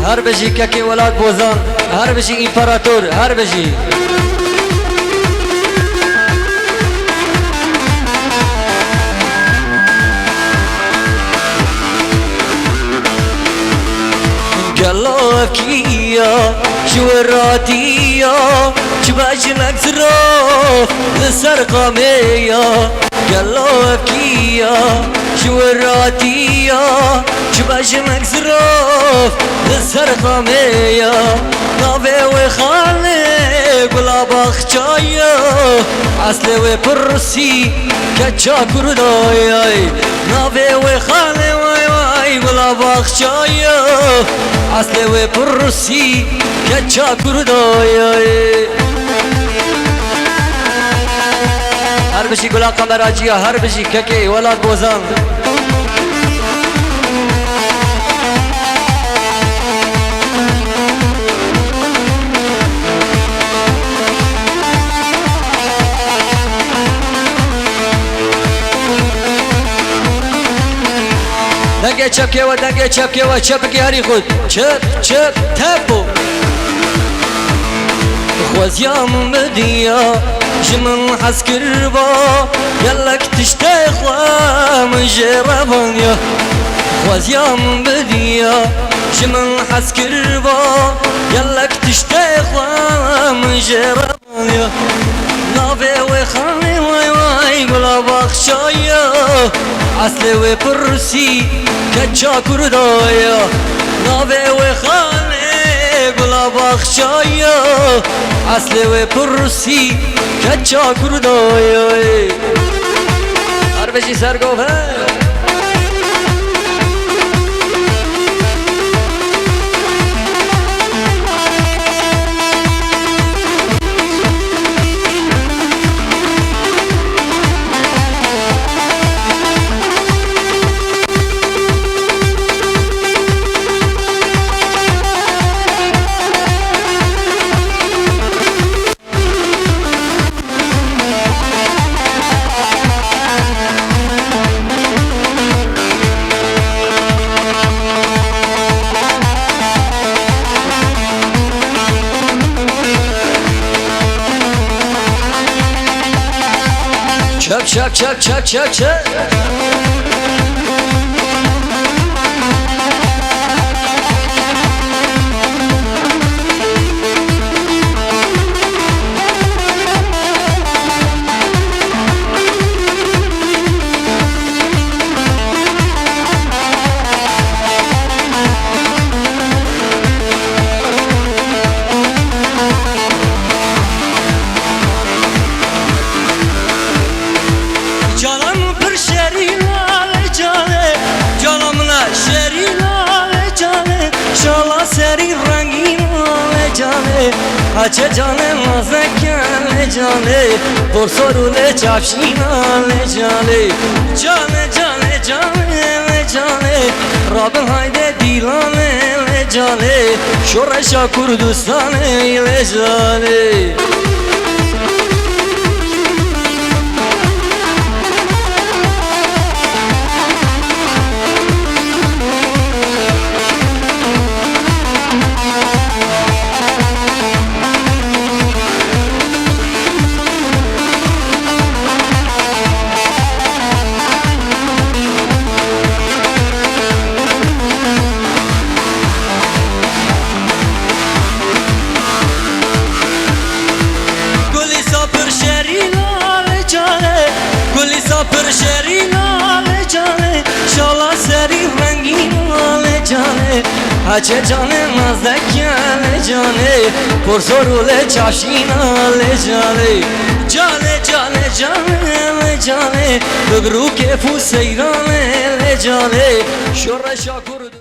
هر بجی که ولاد بوزان هر بجی امپراتور هر بجی قلوكيا شوراتيا شباجنك زروف لسرقامية قلوكيا شوراتيا شباجنك زروف لسرقامية نابي وخالي قلا بخشايا عسلي وبرسي كتشا كردايا نابي وخالي ولا بخشايا اصل و پرسی کچا کردای هر بشی گلا قمراجیا هر بشی ککی ولاد بوزان دنگه چپکه و دنگه چپکه و چپکی هری خود چپ چپ تپو خوزیام مدیا جمن حس کربا یلک تشتاخوا من جربانیا خوزیام مدیا جمن حس کربا یلک تشتاخوا من جربانیا نابه و خانه وای وای گلا بخشایا اصل و پرسی کچا کردایا نابه و خانه گلا بخشایا اصل و پرسی کچا کردایا هر بجی سرگوه Çak çak çak çak çak Açe cane mazekane cane Borsorule çapşinale cane Cane cane cane cane Rabbim hayde dilane cane Şoreşa Kurdistane ile cane پر شرینا le cane şala seri rengina le cane Açe cane mazdekane cane Porsorule çaşina le cane Cane cane cane le cane Bıgru kefu seyrane le cane Şorreşa kurdu